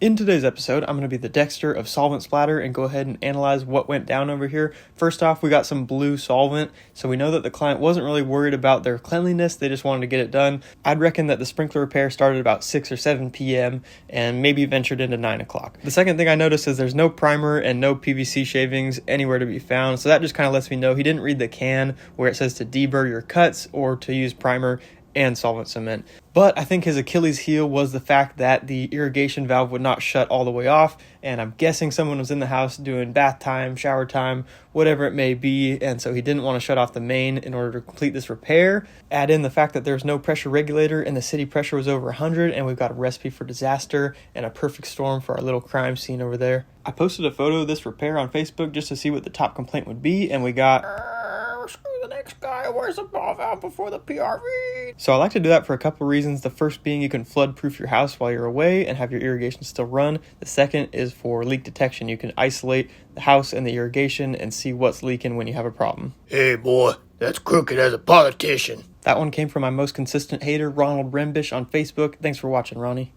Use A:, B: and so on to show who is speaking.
A: In today's episode, I'm going to be the Dexter of Solvent Splatter and go ahead and analyze what went down over here. First off, we got some blue solvent, so we know that the client wasn't really worried about their cleanliness, they just wanted to get it done. I'd reckon that the sprinkler repair started about 6 or 7 p.m. and maybe ventured into 9 o'clock. The second thing I noticed is there's no primer and no PVC shavings anywhere to be found, so that just kind of lets me know he didn't read the can where it says to deburr your cuts or to use primer and solvent cement. But I think his Achilles heel was the fact that the irrigation valve would not shut all the way off, and I'm guessing someone was in the house doing bath time, shower time, whatever it may be, and so he didn't want to shut off the main in order to complete this repair. Add in the fact that there's no pressure regulator and the city pressure was over 100, and we've got a recipe for disaster and a perfect storm for our little crime scene over there. I posted a photo of this repair on Facebook just to see what the top complaint would be, and we got screw the next guy, where's the valve out before the PRV? So I like to do that for a couple reasons. The first being you can flood proof your house while you're away and have your irrigation still run. The second is for leak detection. You can isolate the house and the irrigation and see what's leaking when you have a problem.
B: Hey boy, that's crooked as a politician.
A: That one came from my most consistent hater, Ronald Rembish on Facebook. Thanks for watching, Ronnie.